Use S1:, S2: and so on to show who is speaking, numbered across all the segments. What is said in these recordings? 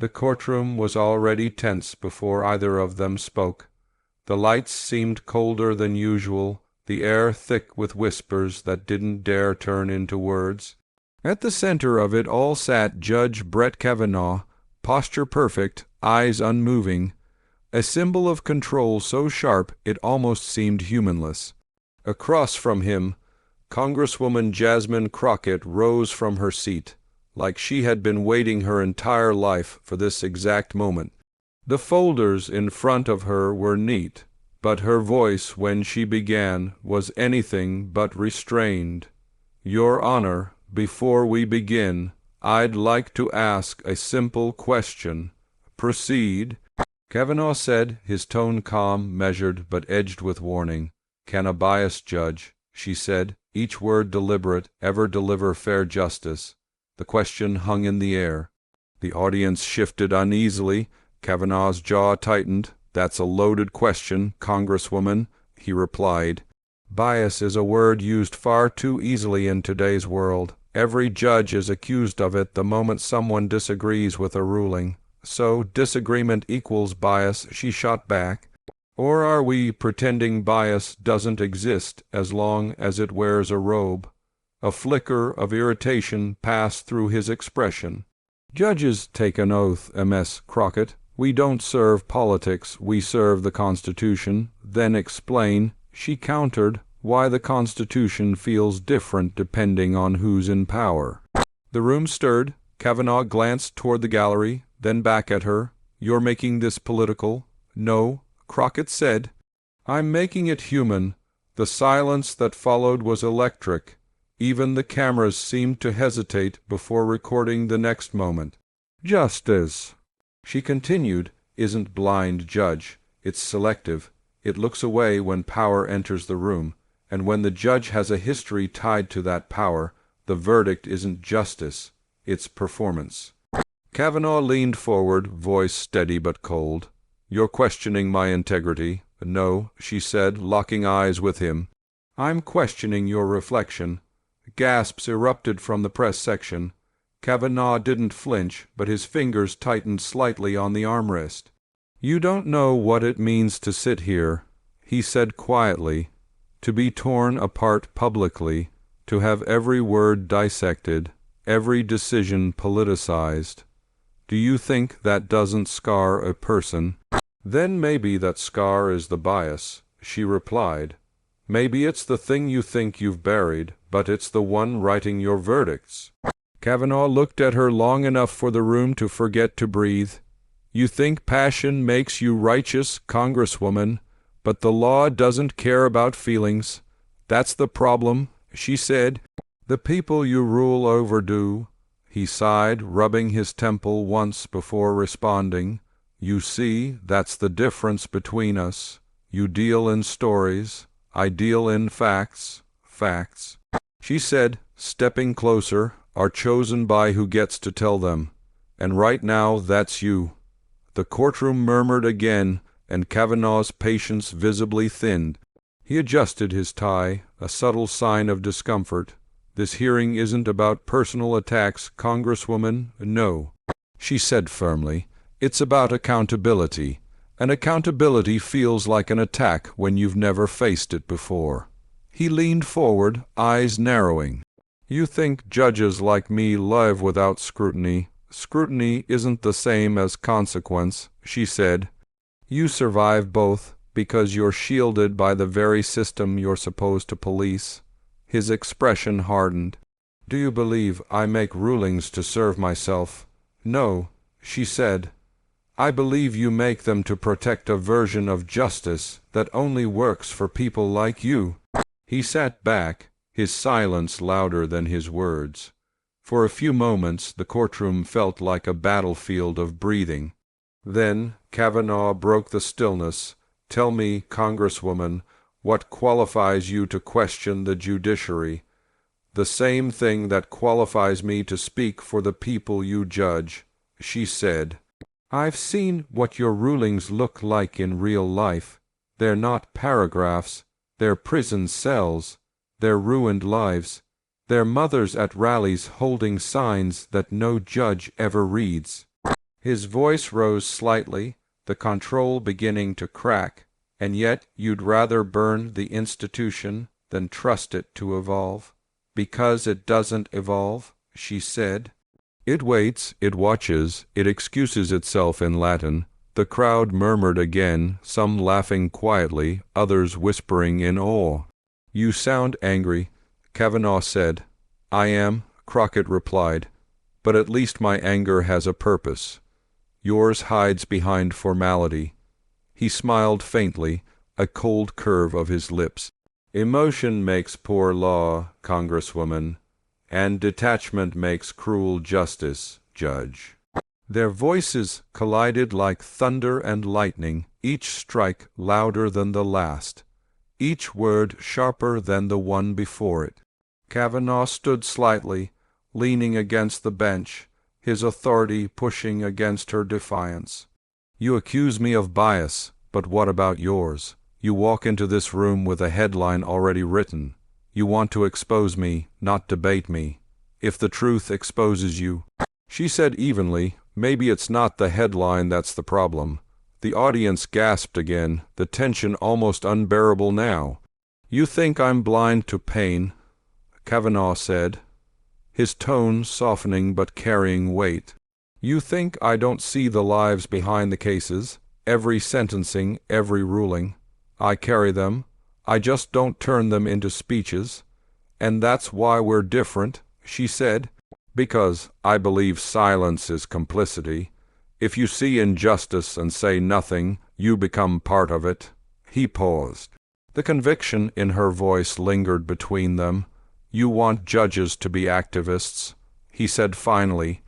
S1: The courtroom was already tense before either of them spoke. The lights seemed colder than usual, the air thick with whispers that didn't dare turn into words. At the center of it all sat Judge Brett Kavanaugh, posture perfect, eyes unmoving, a symbol of control so sharp it almost seemed humanless. Across from him, Congresswoman Jasmine Crockett rose from her seat, like she had been waiting her entire life for this exact moment. The folders in front of her were neat, but her voice when she began was anything but restrained. "Your Honor, before we begin, I'd like to ask a simple question." "Proceed," Kavanaugh said, his tone calm, measured, but edged with warning. "Can a biased judge," she said, each word deliberate, "ever deliver fair justice?" The question hung in the air. The audience shifted uneasily. Kavanaugh's jaw tightened. "That's a loaded question, Congresswoman," he replied. Bias is a word used far too easily in today's world. Every judge is accused of it the moment someone disagrees with a ruling. "So disagreement equals bias," she shot back. "Or are we pretending bias doesn't exist as long as it wears a robe?" A flicker of irritation passed through his expression. "Judges take an oath, Ms. Crockett. We don't serve politics, we serve the Constitution." "Then explain," she countered, "why the Constitution feels different depending on who's in power." The room stirred. Kavanaugh glanced toward the gallery, then back at her. "You're making this political?" "No," Crockett said. "I'm making it human." The silence that followed was electric. Even the cameras seemed to hesitate before recording the next moment. "Justice," she continued, "isn't blind, Judge. It's selective. It looks away when power enters the room, and when the judge has a history tied to that power, the verdict isn't justice, it's performance." Kavanaugh leaned forward, voice steady but cold. "You're questioning my integrity." "No," she said, locking eyes with him. "I'm questioning your reflection." Gasps erupted from the press section. Kavanaugh didn't flinch, but his fingers tightened slightly on the armrest. "You don't know what it means to sit here," he said quietly, "to be torn apart publicly, to have every word dissected, every decision politicized. Do you think that doesn't scar a person?" "Then maybe that scar is the bias," she replied. "Maybe it's the thing you think you've buried, but it's the one writing your verdicts." Kavanaugh looked at her long enough for the room to forget to breathe. "You think passion makes you righteous, Congresswoman, but the law doesn't care about feelings. That's the problem," she said. "The people you rule over do." He sighed, rubbing his temple once before responding. "You see, that's the difference between us. You deal in stories. I deal in facts." "Facts," she said, stepping closer, "are chosen by who gets to tell them. And right now, that's you." The courtroom murmured again, and Kavanaugh's patience visibly thinned. He adjusted his tie, a subtle sign of discomfort. "This hearing isn't about personal attacks, Congresswoman. No," she said firmly. "It's about accountability. And accountability feels like an attack when you've never faced it before." He leaned forward, eyes narrowing. "You think judges like me live without scrutiny. Scrutiny isn't the same as consequence," she said. "You survive both because you're shielded by the very system you're supposed to police." His expression hardened. "Do you believe I make rulings to serve myself?" "No," she said. "I believe you make them to protect a version of justice that only works for people like you." He sat back, his silence louder than his words. For a few moments the courtroom felt like a battlefield of breathing. Then Kavanaugh broke the stillness. "Tell me, Congresswoman, what qualifies you to question the judiciary?" "The same thing that qualifies me to speak for the people you judge," she said. "I've seen what your rulings look like in real life. They're not paragraphs. They're prison cells. They're ruined lives. They're mothers at rallies holding signs that no judge ever reads." His voice rose slightly, the control beginning to crack. And yet you'd rather burn the institution than trust it to evolve. Because it doesn't evolve, she said. It waits, it watches, it excuses itself in Latin. The crowd murmured again, some laughing quietly, others whispering in awe. You sound angry, Kavanaugh said. I am, Crockett replied, but at least my anger has a purpose. Yours hides behind formality. He smiled faintly, a cold curve of his lips. Emotion makes poor law, Congresswoman, and detachment makes cruel justice, Judge. Their voices collided like thunder and lightning, each strike louder than the last, each word sharper than the one before it. Kavanaugh stood slightly, leaning against the bench, his authority pushing against her defiance. You accuse me of bias, but what about yours? You walk into this room with a headline already written. You want to expose me, not debate me. If the truth exposes you, she said evenly, maybe it's not the headline that's the problem. The audience gasped again, the tension almost unbearable now. You think I'm blind to pain, Kavanaugh said, his tone softening but carrying weight. You think I don't see the lives behind the cases, every sentencing, every ruling. I carry them. I just don't turn them into speeches. And that's why we're different, she said. Because I believe silence is complicity. If you see injustice and say nothing, you become part of it. He paused. The conviction in her voice lingered between them. You want judges to be activists, he said finally.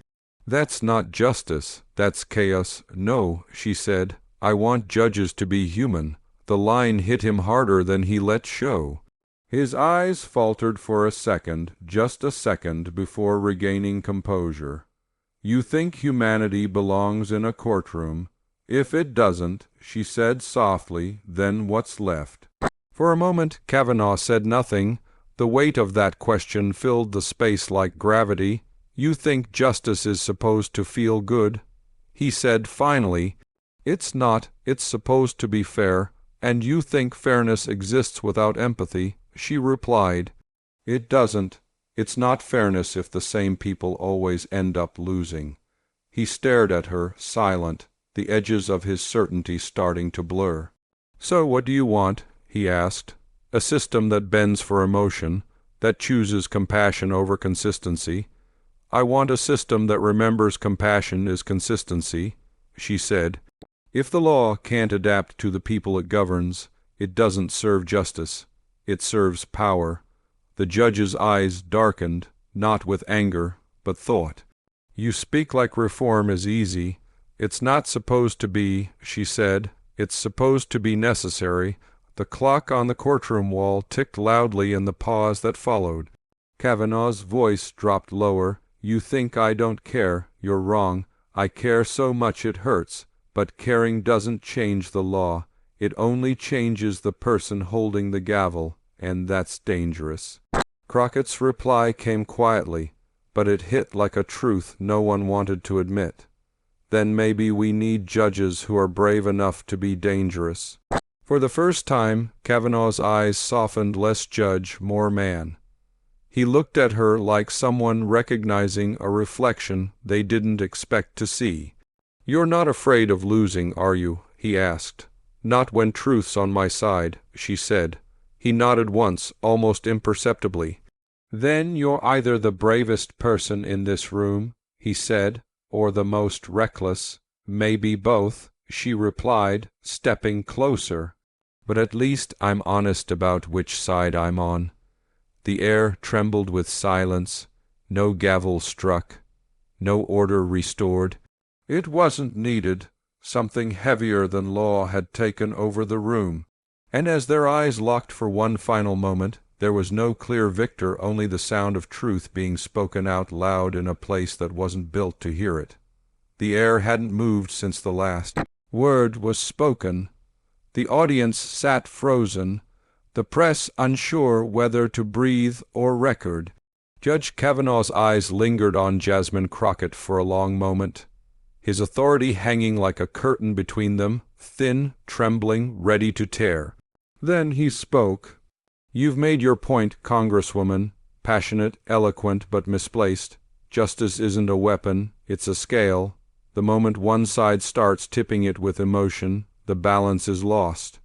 S1: That's not justice, that's chaos. No, she said, I want judges to be human. The line hit him harder than he let show. His eyes faltered for a second, just a second, before regaining composure. You think humanity belongs in a courtroom. If it doesn't, she said softly, then what's left? For a moment Kavanaugh said nothing. The weight of that question filled the space like gravity. You think justice is supposed to feel good? He said finally, it's not, it's supposed to be fair. And you think fairness exists without empathy? She replied, it doesn't. It's not fairness if the same people always end up losing. He stared at her, silent, the edges of his certainty starting to blur. So what do you want? He asked. A system that bends for emotion, that chooses compassion over consistency. I want a system that remembers compassion is consistency, she said. If the law can't adapt to the people it governs, it doesn't serve justice. It serves power. The judge's eyes darkened, not with anger, but thought. You speak like reform is easy. It's not supposed to be, she said. It's supposed to be necessary. The clock on the courtroom wall ticked loudly in the pause that followed. Kavanaugh's voice dropped lower. You think I don't care. You're wrong. I care so much it hurts. But caring doesn't change the law. It only changes the person holding the gavel, and that's dangerous. Crockett's reply came quietly, but it hit like a truth no one wanted to admit. Then maybe we need judges who are brave enough to be dangerous. For the first time, Kavanaugh's eyes softened, less judge, more man. He looked at her like someone recognizing a reflection they didn't expect to see. You're not afraid of losing, are you? He asked. Not when truth's on my side, she said. He nodded once, almost imperceptibly. Then you're either the bravest person in this room, he said, or the most reckless. Maybe both, she replied, stepping closer. But at least I'm honest about which side I'm on. The air trembled with silence. No gavel struck. No order restored. It wasn't needed. Something heavier than law had taken over the room. And as their eyes locked for one final moment, there was no clear victor, only the sound of truth being spoken out loud in a place that wasn't built to hear it. The air hadn't moved since the last word was spoken. The audience sat frozen, the press unsure whether to breathe or record. Judge Kavanaugh's eyes lingered on Jasmine Crockett for a long moment. his authority hanging like a curtain between them, thin, trembling, ready to tear. Then he spoke. "You've made your point, Congresswoman, passionate, eloquent, but misplaced. Justice isn't a weapon, it's a scale. The moment one side starts tipping it with emotion, the balance is lost."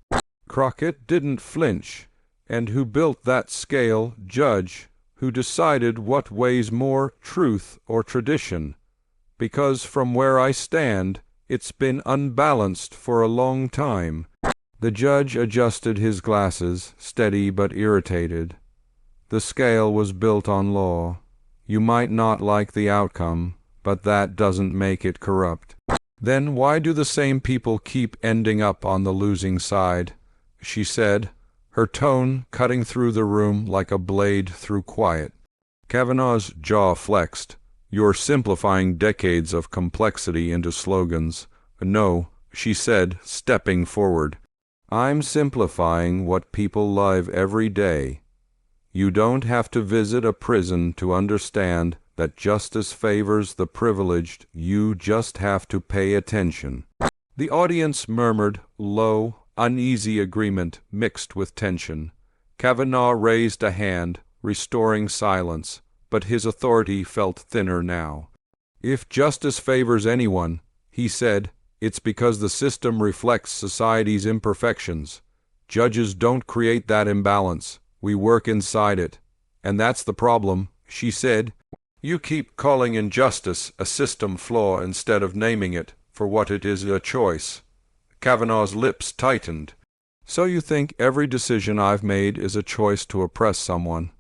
S1: Crockett didn't flinch. "And who built that scale, Judge? Who decided what weighs more, truth or tradition? Because from where I stand, it's been unbalanced for a long time." The judge adjusted his glasses, steady but irritated. "The scale was built on law. You might not like the outcome, but that doesn't make it corrupt." "Then why do the same people keep ending up on the losing side?" she said, her tone cutting through the room like a blade through quiet. Kavanaugh's jaw flexed. "You're simplifying decades of complexity into slogans." "No," she said, stepping forward. "I'm simplifying what people live every day. You don't have to visit a prison to understand that justice favors the privileged. You just have to pay attention." The audience murmured low, uneasy agreement mixed with tension. Kavanaugh raised a hand, restoring silence, but his authority felt thinner now. "If justice favors anyone," he said, "it's because the system reflects society's imperfections. Judges don't create that imbalance. We work inside it. And that's the problem," she said. "You keep calling injustice a system flaw instead of naming it for what it is, a choice." Kavanaugh's lips tightened. "So you think every decision I've made is a choice to oppress someone?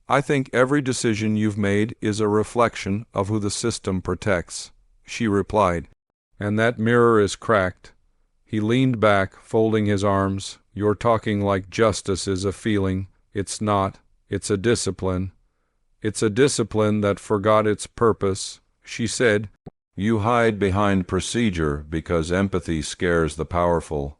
S1: I think every decision you've made is a reflection of who the system protects," she replied. "And that mirror is cracked." He leaned back, folding his arms. "You're talking like justice is a feeling. It's not. It's a discipline. It's a discipline that forgot its purpose," she said. "You hide behind procedure because empathy scares the powerful."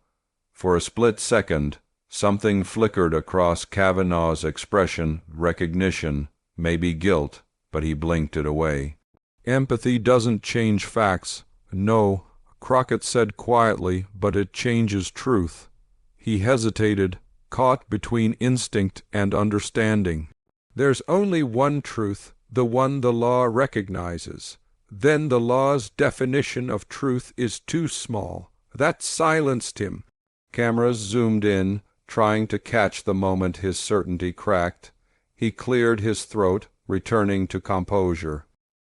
S1: For a split second, something flickered across Kavanaugh's expression, recognition, maybe guilt, but he blinked it away. "Empathy doesn't change facts." "No," Crockett said quietly, "but it changes truth." He hesitated, caught between instinct and understanding. "There's only one truth, the one the law recognizes. Then the law's definition of truth is too small." That silenced him. Cameras zoomed in, trying to catch the moment his certainty cracked. He cleared his throat, returning to composure.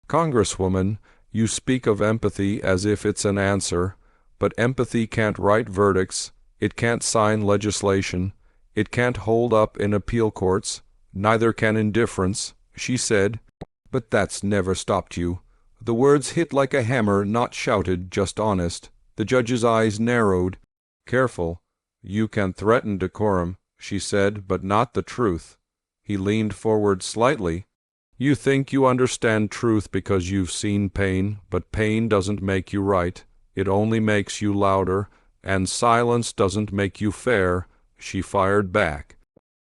S1: "Congresswoman, you speak of empathy as if it's an answer, but empathy can't write verdicts, it can't sign legislation, it can't hold up in appeal courts, neither can indifference," she said. "But that's never stopped you." The words hit like a hammer, not shouted, just honest. The judge's eyes narrowed. "Careful. You can threaten decorum," she said, "but not the truth." He leaned forward slightly. "You think you understand truth because you've seen pain, but pain doesn't make you right. It only makes you louder, and silence doesn't make you fair," she fired back.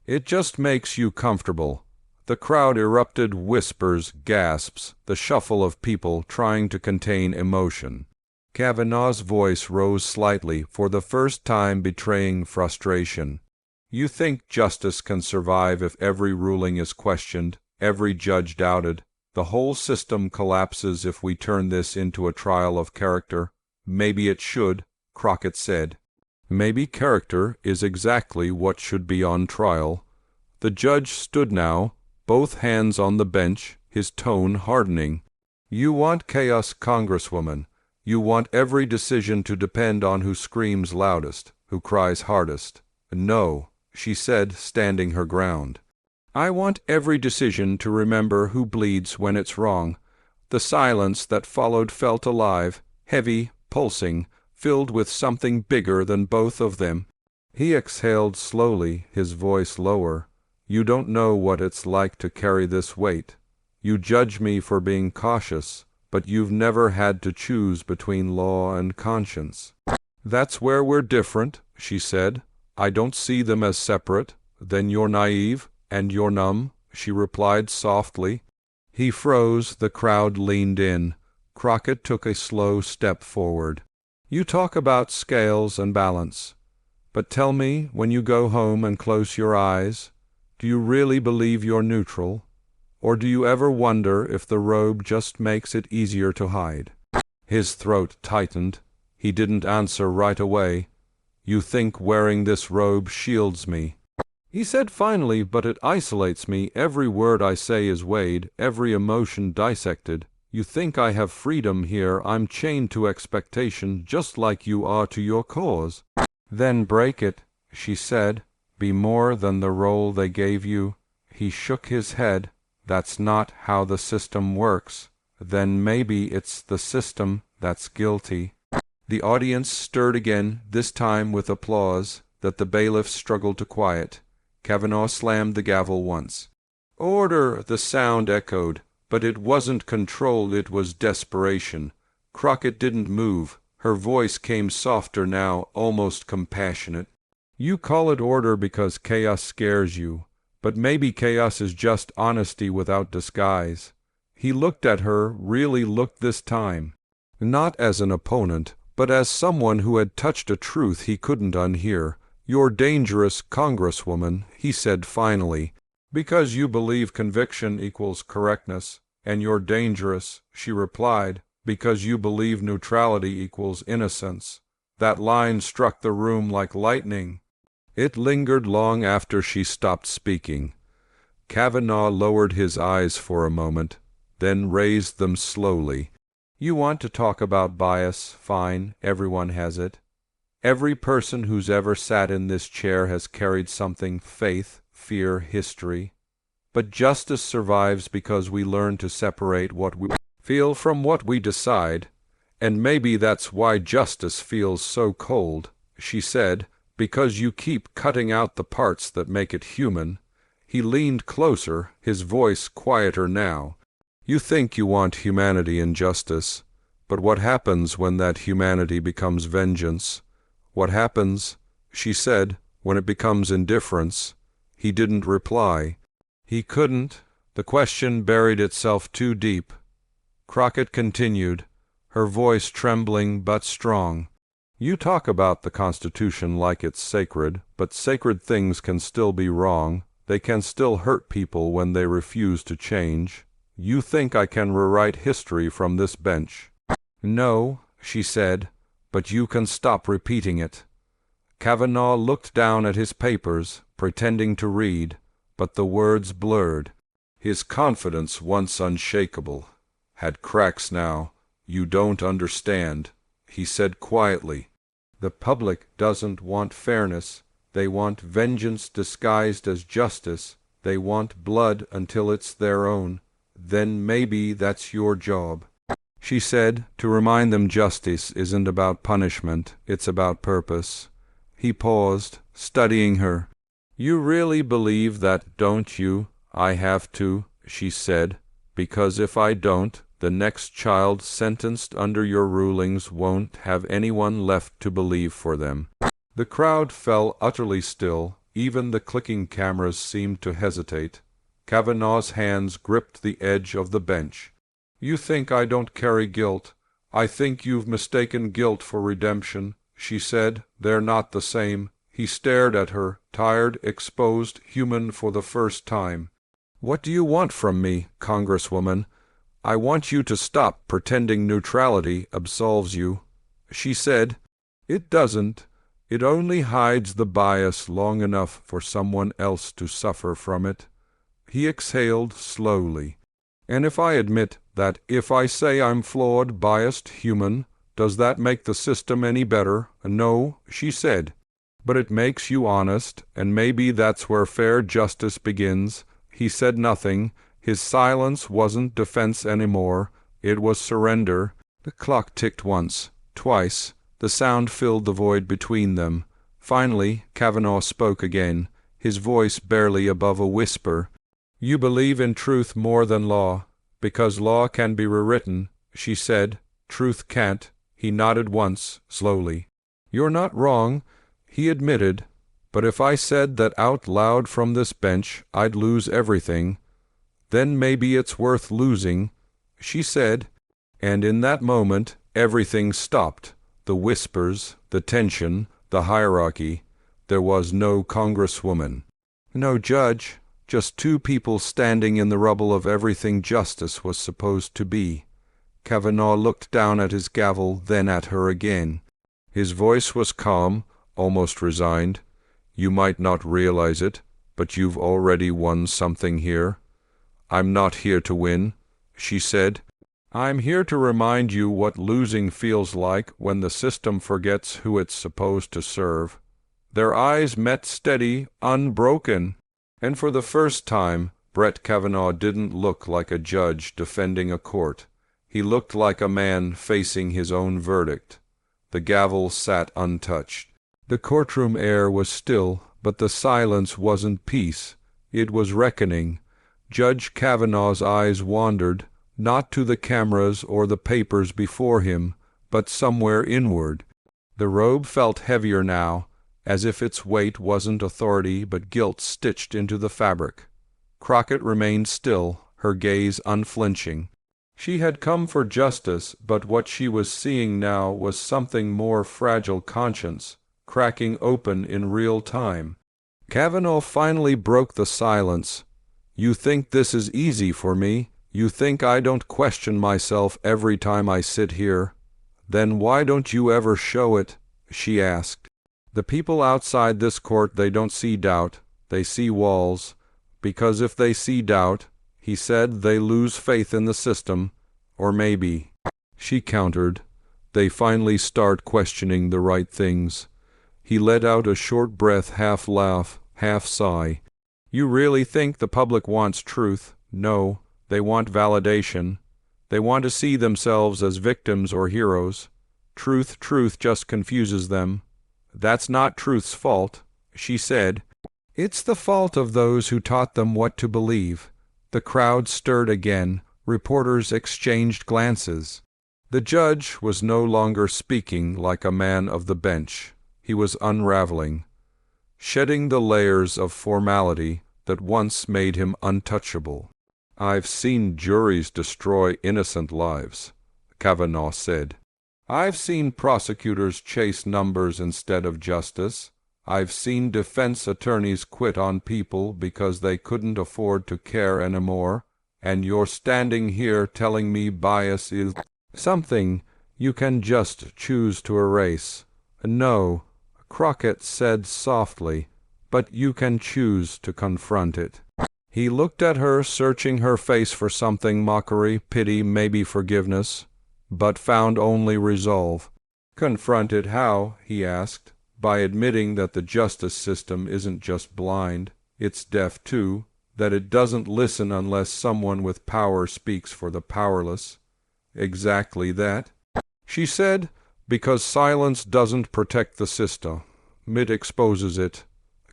S1: "It just makes you comfortable." The crowd erupted, whispers, gasps, the shuffle of people trying to contain emotion. Kavanaugh's voice rose slightly, for the first time betraying frustration. "You think justice can survive if every ruling is questioned, every judge doubted? The whole system collapses if we turn this into a trial of character." "Maybe it should," Crockett said. "Maybe character is exactly what should be on trial." The judge stood now, both hands on the bench, his tone hardening. "You want chaos, Congresswoman. You want every decision to depend on who screams loudest, who cries hardest." "No," she said, standing her ground. "I want every decision to remember who bleeds when it's wrong." The silence that followed felt alive, heavy, pulsing, filled with something bigger than both of them. He exhaled slowly, his voice lower. "You don't know what it's like to carry this weight. You judge me for being cautious, but you've never had to choose between law and conscience." "That's where we're different," she said. "I don't see them as separate." "Then you're naive, and you're numb," she replied softly. He froze, the crowd leaned in. Crockett took a slow step forward. "You talk about scales and balance. But tell me, when you go home and close your eyes, do you really believe you're neutral? Or do you ever wonder if the robe just makes it easier to hide?" His throat tightened. He didn't answer right away. "You think wearing this robe shields me," he said finally, "but it isolates me. Every word I say is weighed, every emotion dissected. You think I have freedom here. I'm chained to expectation, just like you are to your cause." "Then break it," she said. "Be more than the role they gave you." He shook his head. "That's not how the system works." "Then maybe it's the system that's guilty." The audience stirred again, this time with applause that the bailiff struggled to quiet. Kavanaugh slammed the gavel once. "Order!" the sound echoed, but it wasn't control, it was desperation. Crockett didn't move. Her voice came softer now, almost compassionate. "You call it order because chaos scares you, but maybe chaos is just honesty without disguise." He looked at her, really looked this time, not as an opponent, but as someone who had touched a truth he couldn't unhear. "You're dangerous, Congresswoman," he said finally, "because you believe conviction equals correctness." "And you're dangerous," she replied, "because you believe neutrality equals innocence." That line struck the room like lightning. It lingered long after she stopped speaking. Kavanaugh lowered his eyes for a moment, then raised them slowly. "You want to talk about bias? Fine, everyone has it. Every person who's ever sat in this chair has carried something: faith, fear, history. But justice survives because we learn to separate what we feel from what we decide. And maybe that's why justice feels so cold," she said, "because you keep cutting out the parts that make it human." He leaned closer, his voice quieter now. "You think you want humanity and justice, but what happens when that humanity becomes vengeance? What happens," she said, "when it becomes indifference?" He didn't reply. He couldn't. The question buried itself too deep. Crockett continued, her voice trembling but strong. "You talk about the Constitution like it's sacred, but sacred things can still be wrong. They can still hurt people when they refuse to change. You think I can rewrite history from this bench?" "No," she said, "but you can stop repeating it." Kavanaugh looked down at his papers, pretending to read, but the words blurred. His confidence, once unshakable, had cracks now. "You don't understand," he said quietly. "The public doesn't want fairness. They want vengeance disguised as justice. They want blood until it's their own. Then maybe that's your job," she said, "to remind them justice isn't about punishment, it's about purpose." He paused, studying her. "You really believe that, don't you?" "I have to," she said, "because if I don't, the next child sentenced under your rulings won't have anyone left to believe for them." The crowd fell utterly still. Even the clicking cameras seemed to hesitate. Kavanaugh's hands gripped the edge of the bench. "You think I don't carry guilt. I think you've mistaken guilt for redemption," she said. "They're not the same." He stared at her, tired, exposed, human for the first time. "What do you want from me, Congresswoman?" "I want you to stop pretending neutrality absolves you," she said. "It doesn't. It only hides the bias long enough for someone else to suffer from it." He exhaled slowly. "And if I admit that, if I say I'm flawed, biased, human, does that make the system any better?" "No," she said. "But it makes you honest, and maybe that's where fair justice begins." He said nothing. His silence wasn't defense anymore. It was surrender. The clock ticked once, twice. The sound filled the void between them. Finally, Kavanaugh spoke again, his voice barely above a whisper. "You believe in truth more than law, because law can be rewritten," she said. "Truth can't." He nodded once, slowly. "You're not wrong," he admitted. "But if I said that out loud from this bench, I'd lose everything. Then maybe it's worth losing," she said. And in that moment, everything stopped. The whispers, the tension, the hierarchy. There was no Congresswoman. No judge. Just two people standing in the rubble of everything justice was supposed to be. Kavanaugh looked down at his gavel, then at her again. His voice was calm, almost resigned. You might not realize it, but you've already won something here. I'm not here to win, she said. I'm here to remind you what losing feels like when the system forgets who it's supposed to serve. Their eyes met steady, unbroken. And for the first time, Brett Kavanaugh didn't look like a judge defending a court. He looked like a man facing his own verdict. The gavel sat untouched. The courtroom air was still, but the silence wasn't peace. It was reckoning. Judge Kavanaugh's eyes wandered, not to the cameras or the papers before him, but somewhere inward. The robe felt heavier now, as if its weight wasn't authority but guilt stitched into the fabric. Crockett remained still, her gaze unflinching. She had come for justice, but what she was seeing now was something more fragile conscience, cracking open in real time. Kavanaugh finally broke the silence. You think this is easy for me? You think I don't question myself every time I sit here? Then why don't you ever show it? She asked. The people outside this court, they don't see doubt, they see walls, because if they see doubt, he said, they lose faith in the system, or maybe, she countered, they finally start questioning the right things. He let out a short breath, half laugh, half sigh. You really think the public wants truth? No, they want validation. They want to see themselves as victims or heroes. Truth just confuses them. That's not truth's fault, she said. It's the fault of those who taught them what to believe. The crowd stirred again. Reporters exchanged glances. The judge was no longer speaking like a man of the bench. He was unraveling, shedding the layers of formality that once made him untouchable. I've seen juries destroy innocent lives, Kavanaugh said. I've seen prosecutors chase numbers instead of justice. I've seen defense attorneys quit on people because they couldn't afford to care anymore. And you're standing here telling me bias is something you can just choose to erase. No, Crockett said softly, but you can choose to confront it. He looked at her, searching her face for something, mockery, pity, maybe forgiveness, but found only resolve. Confront it how? He asked. By admitting that the justice system isn't just blind, it's deaf too, that it doesn't listen unless someone with power speaks for the powerless. Exactly that, she said, because silence doesn't protect the system. It exposes it.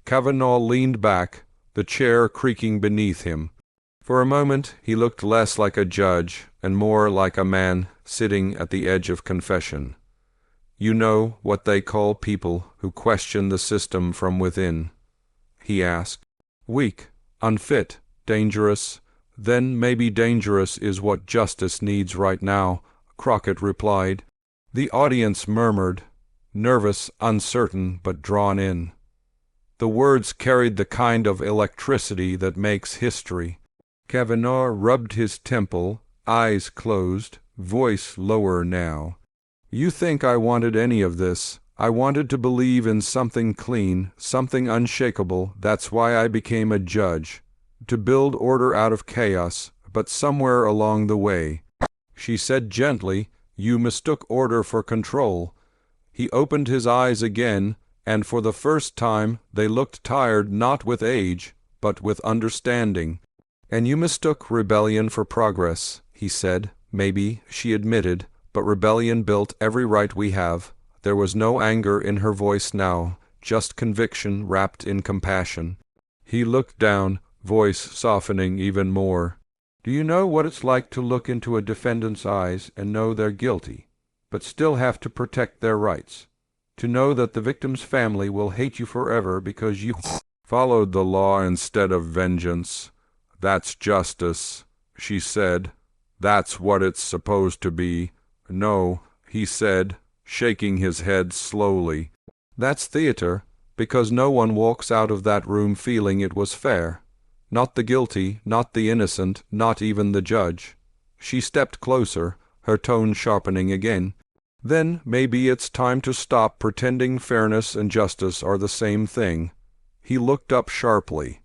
S1: Kavanaugh leaned back, the chair creaking beneath him. For a moment he looked less like a judge and more like a man sitting at the edge of confession. You know what they call people who question the system from within? He asked. Weak, unfit, dangerous. Then maybe dangerous is what justice needs right now, Crockett replied. The audience murmured, nervous, uncertain, but drawn in. The words carried the kind of electricity that makes history. Kavanaugh rubbed his temple, eyes closed, voice lower now. You think I wanted any of this? I wanted to believe in something clean, something unshakable. That's why I became a judge. To build order out of chaos, but somewhere along the way, she said gently, you mistook order for control. He opened his eyes again, and for the first time they looked tired, not with age, but with understanding. And you mistook rebellion for progress, he said. Maybe, she admitted, but rebellion built every right we have. There was no anger in her voice now, just conviction wrapped in compassion. He looked down, voice softening even more. Do you know what it's like to look into a defendant's eyes and know they're guilty, but still have to protect their rights? To know that the victim's family will hate you forever because you followed the law instead of vengeance. That's justice, she said, That's what it's supposed to be. No, he said, shaking his head slowly. That's theater, because no one walks out of that room feeling it was fair. Not the guilty, not the innocent, not even the judge. She stepped closer, her tone sharpening again. Then maybe it's time to stop pretending fairness and justice are the same thing. He looked up sharply.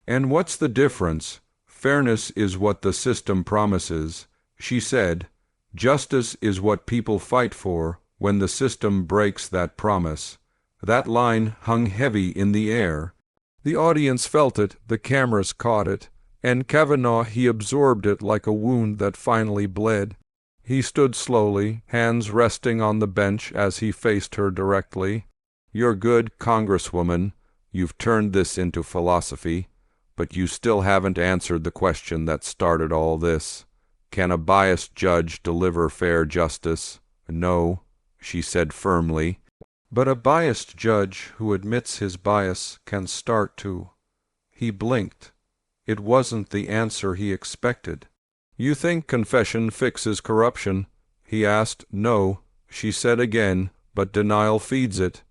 S1: And what's the difference? Fairness is what the system promises, she said. Justice is what people fight for when the system breaks that promise. That line hung heavy in the air. The audience felt it, the cameras caught it, and Kavanaugh, he absorbed it like a wound that finally bled. He stood slowly, hands resting on the bench as he faced her directly. You're good, Congresswoman. You've turned this into philosophy, but you still haven't answered the question that started all this. Can a biased judge deliver fair justice? No, she said firmly. But a biased judge who admits his bias can start to. He blinked. It wasn't the answer he expected. You think confession fixes corruption? He asked. No, she said again, but denial feeds it.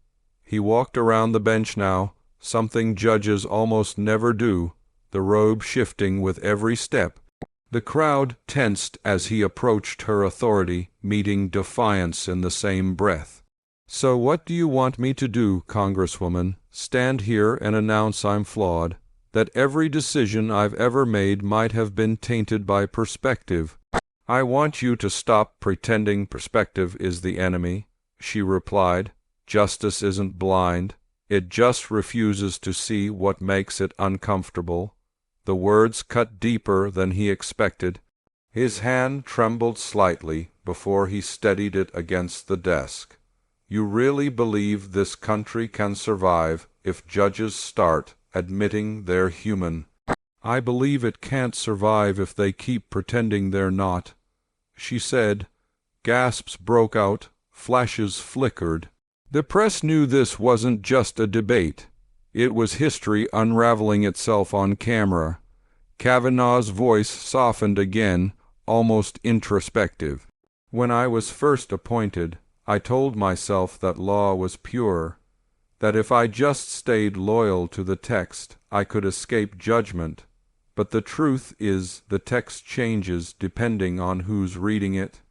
S1: He walked around the bench now, something judges almost never do, the robe shifting with every step. The crowd tensed as he approached her authority, meeting defiance in the same breath. So what do you want me to do, Congresswoman? Stand here and announce I'm flawed, that every decision I've ever made might have been tainted by perspective? I want you to stop pretending perspective is the enemy, she replied. Justice isn't blind. It just refuses to see what makes it uncomfortable. The words cut deeper than he expected. His hand trembled slightly before he steadied it against the desk. You really believe this country can survive if judges start admitting they're human? I believe it can't survive if they keep pretending they're not, she said. Gasps broke out, flashes flickered. The press knew this wasn't just a debate. It was history unraveling itself on camera. Kavanaugh's voice softened again, almost introspective. When I was first appointed, I told myself that law was pure, that if I just stayed loyal to the text, I could escape judgment. But the truth is, the text changes depending on who's reading it.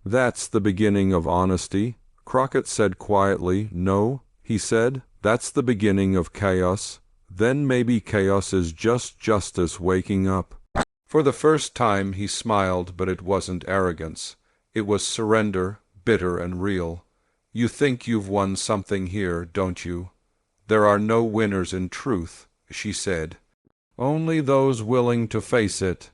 S1: That's the beginning of honesty, Crockett said quietly. No, he said, that's the beginning of chaos. Then maybe chaos is just justice waking up. For the first time he smiled, but it wasn't arrogance. It was surrender, bitter and real. You think you've won something here, don't you? There are no winners in truth, she said. Only those willing to face it.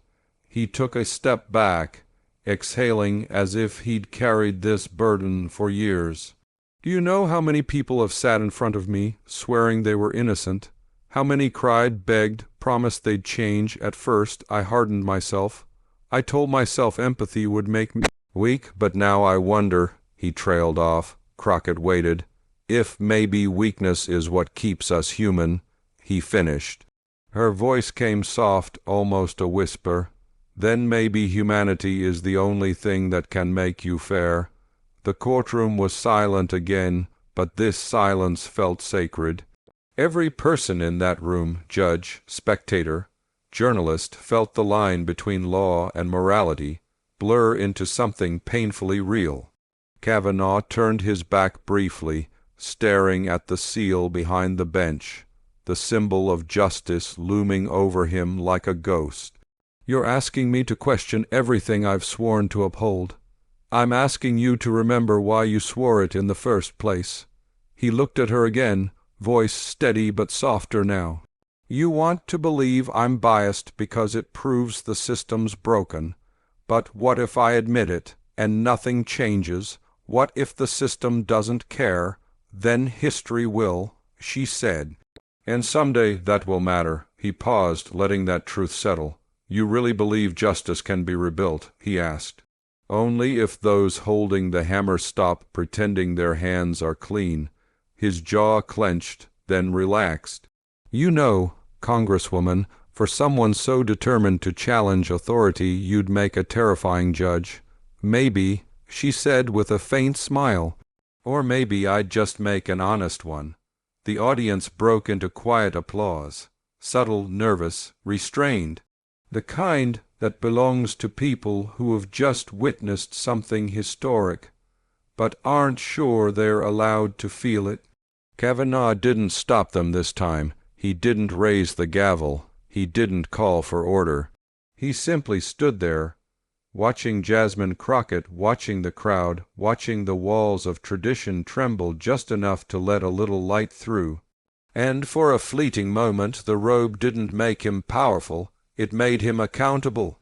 S1: He took a step back, exhaling as if he'd carried this burden for years. Do you know how many people have sat in front of me, swearing they were innocent? How many cried, begged, promised they'd change? At first, I hardened myself. I told myself empathy would make me weak, but now I wonder, he trailed off. Crockett waited. If maybe weakness is what keeps us human, he finished. Her voice came soft, almost a whisper. Then maybe humanity is the only thing that can make you fair. The courtroom was silent again, but this silence felt sacred. Every person in that room, judge, spectator, journalist, felt the line between law and morality blur into something painfully real. Kavanaugh turned his back briefly, staring at the seal behind the bench, the symbol of justice looming over him like a ghost. You're asking me to question everything I've sworn to uphold. I'm asking you to remember why you swore it in the first place. He looked at her again, voice steady but softer now. You want to believe I'm biased because it proves the system's broken. But what if I admit it, and nothing changes? What if the system doesn't care? Then history will, she said. And someday that will matter. He paused, letting that truth settle. You really believe justice can be rebuilt? He asked. Only if those holding the hammer stop pretending their hands are clean. His jaw clenched, then relaxed. You know, Congresswoman, For someone so determined to challenge authority, you'd make a terrifying judge. Maybe, she said with a faint smile. Or maybe I'd just make an honest one. The audience broke into quiet applause, subtle, nervous, restrained, the kind that belongs to people who have just witnessed something historic, but aren't sure they're allowed to feel it. Kavanaugh didn't stop them this time. He didn't raise the gavel. He didn't call for order. He simply stood there, watching Jasmine Crockett, watching the crowd, watching the walls of tradition tremble just enough to let a little light through. And for a fleeting moment the robe didn't make him powerful, it made him accountable.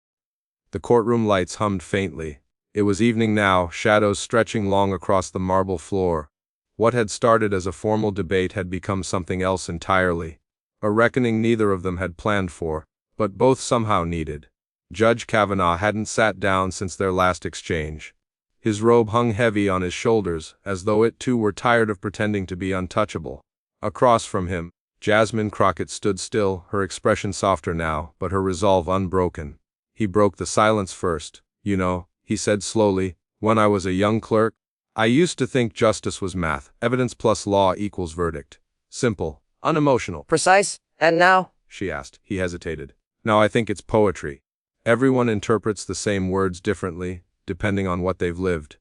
S2: The courtroom lights hummed faintly. It was evening now, shadows stretching long across the marble floor. What had started as a formal debate had become something else entirely. A reckoning neither of them had planned for, but both somehow needed. Judge Kavanaugh hadn't sat down since their last exchange. His robe hung heavy on his shoulders, as though it too were tired of pretending to be untouchable. Across from him, Jasmine Crockett stood still, her expression softer now, but her resolve unbroken. He broke the silence first. "You know," he said slowly, "when I was a young clerk, I used to think justice was math, evidence plus law equals verdict. Simple, unemotional."
S3: "Precise? And now?"
S2: she asked. He hesitated. "Now I think it's poetry. Everyone interprets the same words differently, depending on what they've lived."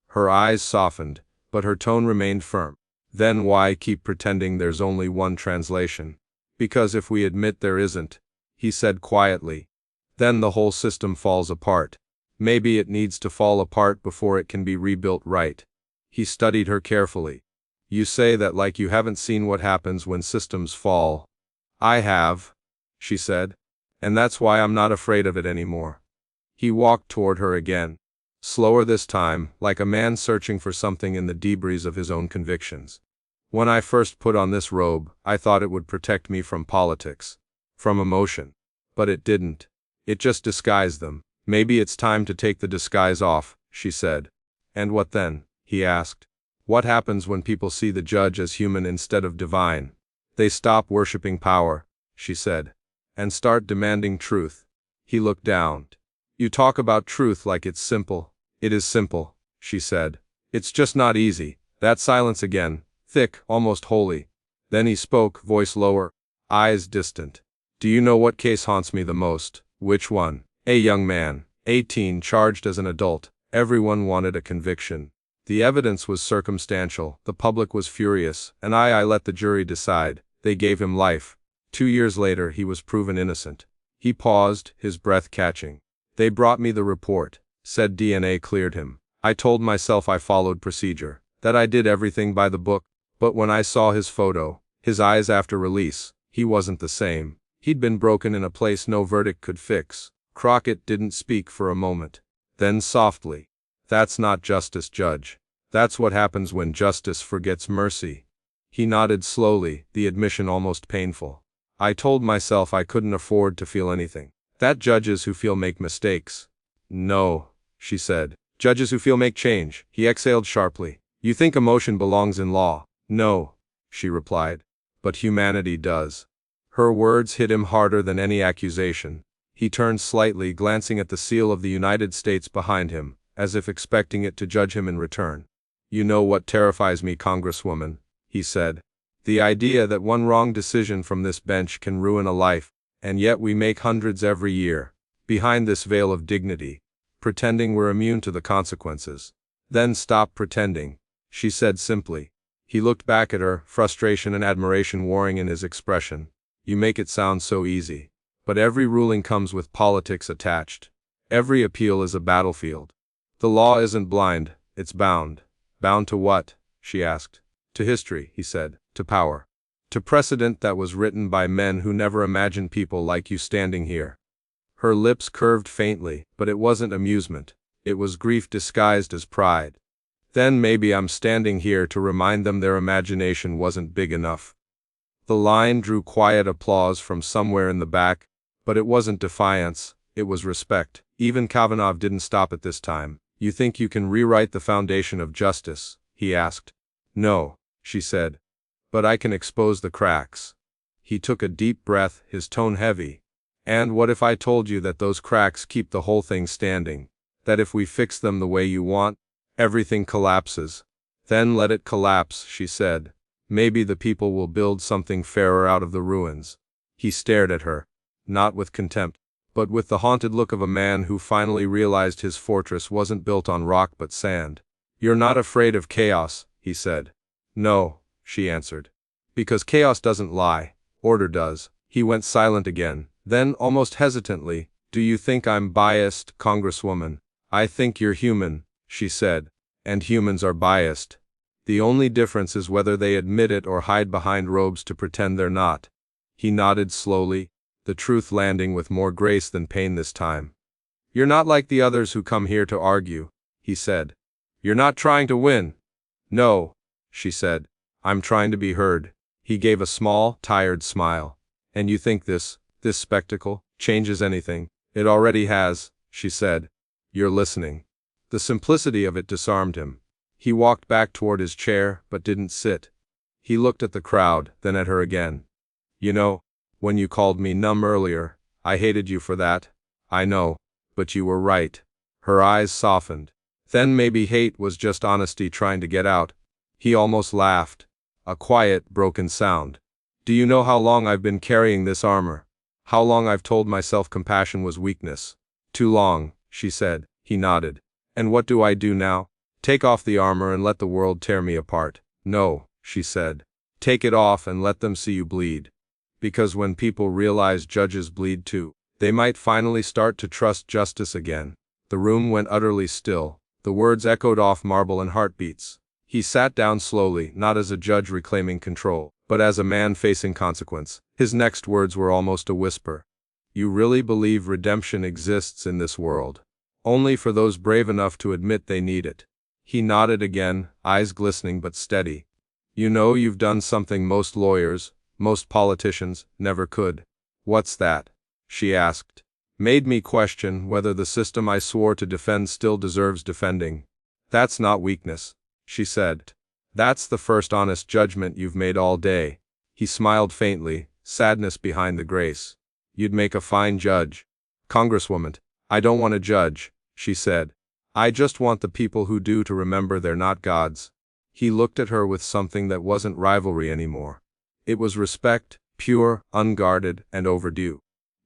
S2: Her eyes softened, but her tone remained firm. "Then why keep pretending there's only one translation?" "Because if we admit there isn't," he said quietly, "then the whole system falls apart. Maybe it needs to fall apart before it can be rebuilt right." He studied her carefully. "You say that like you haven't seen what happens when systems fall." "I have," she said. "And that's why I'm not afraid of it anymore." He walked toward her again. Slower this time, like a man searching for something in the debris of his own convictions. "When I first put on this robe, I thought it would protect me from politics, from emotion. But it didn't. It just disguised them. Maybe it's time to take the disguise off," she said. "And what then?" he asked. "What happens when people see the judge as human instead of divine?" "They stop worshiping power," she said, "and start demanding truth." He looked down. "You talk about truth like it's simple." "It is simple," she said. "It's just not easy." That silence again, thick, almost holy. Then he spoke, voice lower, eyes distant. "Do you know what case haunts me the most?" "Which one?" "A young man, 18, charged as an adult. Everyone wanted a conviction. The evidence was circumstantial, the public was furious, and I let the jury decide. They gave him life. 2 years later he was proven innocent." He paused, his breath catching. "They brought me the report. Said DNA cleared him. I told myself I followed procedure, that I did everything by the book. But when I saw his photo, his eyes after release, he wasn't the same. He'd been broken in a place no verdict could fix." Crockett didn't speak for a moment. Then softly, "That's not justice, Judge. That's what happens when justice forgets mercy." He nodded slowly, the admission almost painful. "I told myself I couldn't afford to feel anything. That judges who feel make mistakes." "No," she said. "Judges who feel make change." He exhaled sharply. "You think emotion belongs in law?" "No," she replied. "But humanity does." Her words hit him harder than any accusation. He turned slightly, glancing at the seal of the United States behind him, as if expecting it to judge him in return. "You know what terrifies me, Congresswoman," he said. "The idea that one wrong decision from this bench can ruin a life, and yet we make hundreds every year, behind this veil of dignity, pretending we're immune to the consequences." "Then stop pretending," she said simply. He looked back at her, frustration and admiration warring in his expression. "You make it sound so easy. But every ruling comes with politics attached. Every appeal is a battlefield. The law isn't blind, it's bound." "Bound to what?" she asked. "To history," he said. "To power. To precedent that was written by men who never imagined people like you standing here." Her lips curved faintly, but it wasn't amusement. It was grief disguised as pride. "Then maybe I'm standing here to remind them their imagination wasn't big enough." The line drew quiet applause from somewhere in the back, but it wasn't defiance, it was respect. Even Kavanaugh didn't stop at this time. "You think you can rewrite the foundation of justice?" he asked. "No," she said. "But I can expose the cracks." He took a deep breath, his tone heavy. And what if I told you that those cracks keep the whole thing standing? That if we fix them the way you want, everything collapses? Then let it collapse, she said. Maybe the people will build something fairer out of the ruins. He stared at her, not with contempt, but with the haunted look of a man who finally realized his fortress wasn't built on rock but sand. You're not afraid of chaos, he said. No, she answered. Because chaos doesn't lie, order does. He went silent again, then almost hesitantly, do you think I'm biased, Congresswoman? I think you're human, she said, and humans are biased. The only difference is whether they admit it or hide behind robes to pretend they're not. He nodded slowly, the truth landing with more grace than pain this time. You're not like the others who come here to argue, he said. You're not trying to win. No, she said. I'm trying to be heard. He gave a small, tired smile. And you think this spectacle, changes anything? It already has, she said. You're listening. The simplicity of it disarmed him. He walked back toward his chair, but didn't sit. He looked at the crowd, then at her again. You know, when you called me numb earlier, I hated you for that. I know, but you were right. Her eyes softened. Then maybe hate was just honesty trying to get out. He almost laughed. A quiet, broken sound. Do you know how long I've been carrying this armor? How long I've told myself compassion was weakness? Too long, she said. He nodded. And what do I do now? Take off the armor and let the world tear me apart. No, she said. Take it off and let them see you bleed. Because when people realize judges bleed too, they might finally start to trust justice again. The room went utterly still. The words echoed off marble and heartbeats. He sat down slowly, not as a judge reclaiming control, but as a man facing consequence. His next words were almost a whisper. You really believe redemption exists in this world? Only for those brave enough to admit they need it. He nodded again, eyes glistening but steady. You know you've done something most lawyers, most politicians, never could. What's that? She asked. Made me question whether the system I swore to defend still deserves defending. That's not weakness, she said. That's the first honest judgment you've made all day. He smiled faintly, sadness behind the grace. You'd make a fine judge. Congresswoman, I don't want to judge, she said. I just want the people who do to remember they're not gods. He looked at her with something that wasn't rivalry anymore. It was respect, pure, unguarded, and overdue.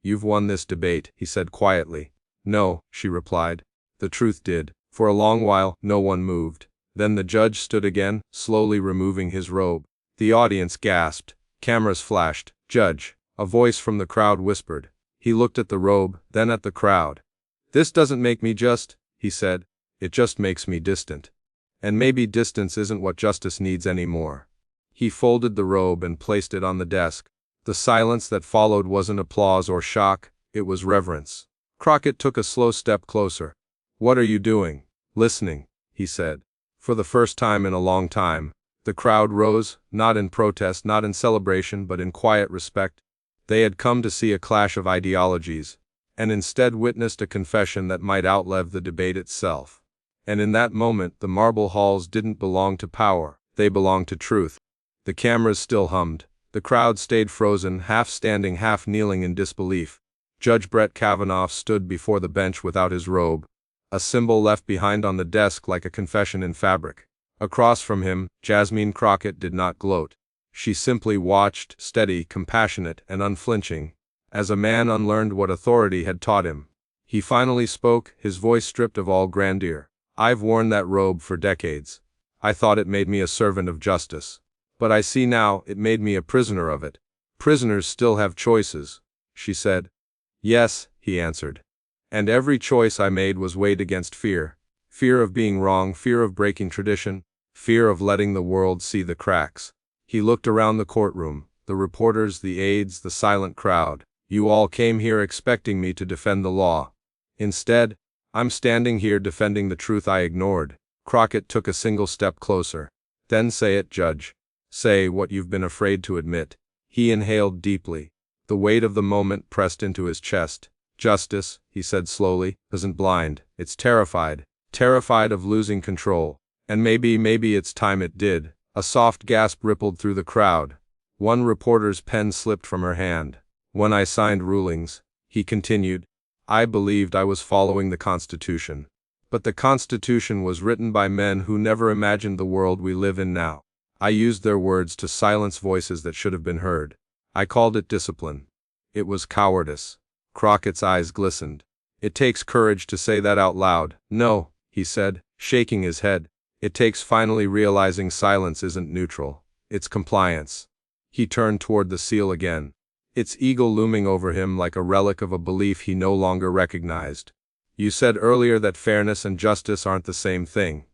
S2: You've won this debate, he said quietly. No, she replied. The truth did. For a long while, no one moved. Then the judge stood again, slowly removing his robe. The audience gasped. Cameras flashed. Judge, a voice from the crowd whispered. He looked at the robe, then at the crowd. This doesn't make me just, he said. It just makes me distant. And maybe distance isn't what justice needs anymore. He folded the robe and placed it on the desk. The silence that followed wasn't applause or shock, it was reverence. Crockett took a slow step closer. What are you doing? Listening, he said. For the first time in a long time, the crowd rose, not in protest, not in celebration, but in quiet respect. They had come to see a clash of ideologies, and instead witnessed a confession that might outlive the debate itself. And in that moment, the marble halls didn't belong to power, they belonged to truth. The cameras still hummed. The crowd stayed frozen, half standing, half kneeling in disbelief. Judge Brett Kavanaugh stood before the bench without his robe, a symbol left behind on the desk like a confession in fabric. Across from him, Jasmine Crockett did not gloat. She simply watched, steady, compassionate, and unflinching, as a man unlearned what authority had taught him. He finally spoke, his voice stripped of all grandeur. I've worn that robe for decades. I thought it made me a servant of justice. But I see now, it made me a prisoner of it. Prisoners still have choices, she said. Yes, he answered. And every choice I made was weighed against fear. Fear of being wrong, fear of breaking tradition, fear of letting the world see the cracks. He looked around the courtroom, the reporters, the aides, the silent crowd. You all came here expecting me to defend the law. Instead, I'm standing here defending the truth I ignored. Crockett took a single step closer. Then say it, Judge. Say what you've been afraid to admit. He inhaled deeply. The weight of the moment pressed into his chest. Justice, he said slowly, isn't blind, it's terrified. Terrified of losing control. And maybe it's time it did. A soft gasp rippled through the crowd. One reporter's pen slipped from her hand. When I signed rulings, He continued, I believed I was following the Constitution. But the Constitution was written by men who never imagined the world we live in now. I used their words to silence voices that should have been heard. I called it discipline. It was cowardice. Crockett's eyes glistened. It takes courage to say that out loud. No, he said, shaking his head. It takes finally realizing silence isn't neutral. It's compliance. He turned toward the seal again, its eagle looming over him like a relic of a belief he no longer recognized. You said earlier that fairness and justice aren't the same thing.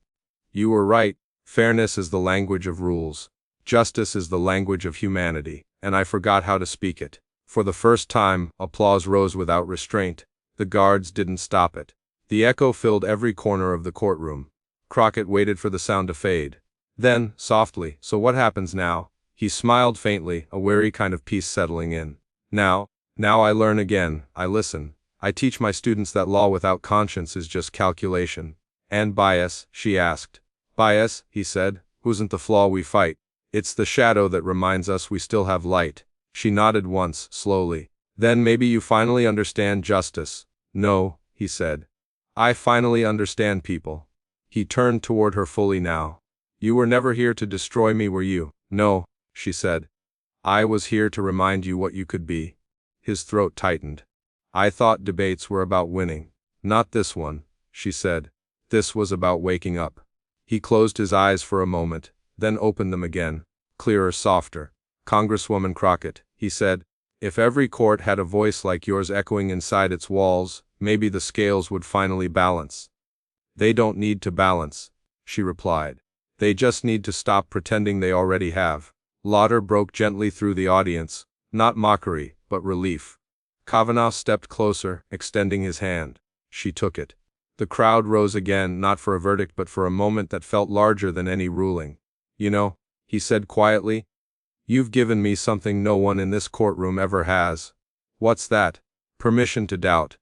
S2: You were right. Fairness is the language of rules. Justice is the language of humanity, and I forgot how to speak it. For the first time, applause rose without restraint. The guards didn't stop it. The echo filled every corner of the courtroom. Crockett waited for the sound to fade. Then, softly, so what happens now? He smiled faintly, a weary kind of peace settling in. Now I learn again, I listen. I teach my students that law without conscience is just calculation. And bias, she asked. Bias, he said, who'sn't the flaw we fight? It's the shadow that reminds us we still have light. She nodded once, slowly. Then maybe you finally understand justice. No, he said. I finally understand people. He turned toward her fully now. You were never here to destroy me, were you? No, she said. I was here to remind you what you could be. His throat tightened. I thought debates were about winning. Not this one, she said. This was about waking up. He closed his eyes for a moment, then opened them again, clearer, softer. Congresswoman Crockett, he said, if every court had a voice like yours echoing inside its walls, maybe the scales would finally balance. They don't need to balance, she replied. They just need to stop pretending they already have. Laughter broke gently through the audience, not mockery, but relief. Kavanaugh stepped closer, extending his hand. She took it. The crowd rose again, not for a verdict but for a moment that felt larger than any ruling. You know, he said quietly, you've given me something no one in this courtroom ever has. What's that? Permission to doubt.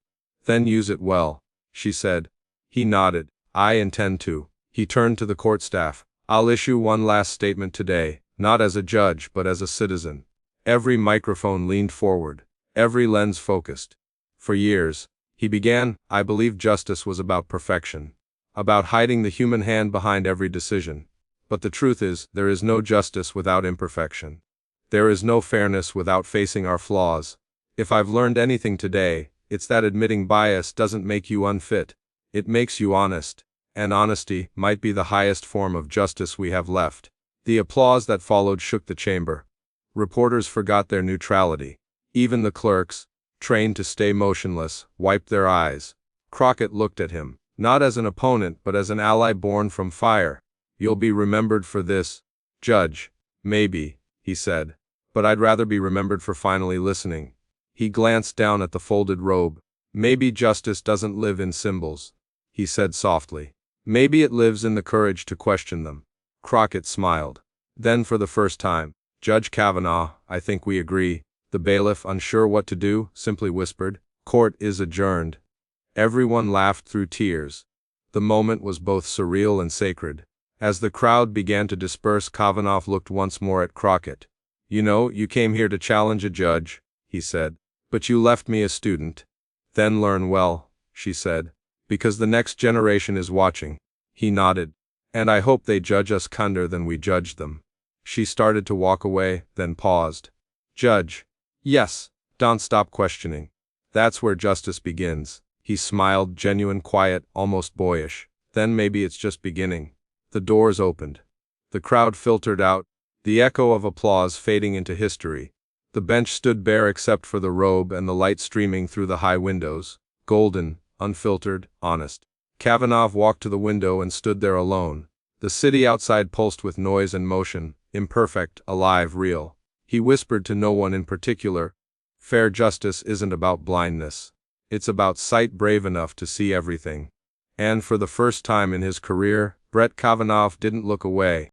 S2: Then use it well, she said. He nodded. I intend to. He turned to the court staff. I'll issue one last statement today, not as a judge but as a citizen. Every microphone leaned forward, every lens focused. For years, he began, I believed justice was about perfection, about hiding the human hand behind every decision. But the truth is, there is no justice without imperfection. There is no fairness without facing our flaws. If I've learned anything today, it's that admitting bias doesn't make you unfit. It makes you honest. And honesty might be the highest form of justice we have left. The applause that followed shook the chamber. Reporters forgot their neutrality. Even the clerks, trained to stay motionless, wiped their eyes. Crockett looked at him, not as an opponent but as an ally born from fire. You'll be remembered for this, Judge. Maybe, he said. But I'd rather be remembered for finally listening. He glanced down at the folded robe. Maybe justice doesn't live in symbols, he said softly. Maybe it lives in the courage to question them. Crockett smiled. Then for the first time, Judge Kavanaugh, I think we agree. The bailiff, unsure what to do, simply whispered, Court is adjourned. Everyone laughed through tears. The moment was both surreal and sacred. As the crowd began to disperse, Kavanaugh looked once more at Crockett. You know, you came here to challenge a judge, he said. But you left me a student. Then learn well, she said. Because the next generation is watching. He nodded. And I hope they judge us kinder than we judged them. She started to walk away, then paused. Judge. Yes, don't stop questioning. That's where justice begins. He smiled, genuine, quiet, almost boyish. Then maybe it's just beginning. The doors opened. The crowd filtered out, the echo of applause fading into history. The bench stood bare except for the robe and the light streaming through the high windows, golden, unfiltered, honest. Kavanaugh walked to the window and stood there alone. The city outside pulsed with noise and motion, imperfect, alive, real. He whispered to no one in particular, fair justice isn't about blindness. It's about sight brave enough to see everything. And for the first time in his career, Brett Kavanaugh didn't look away.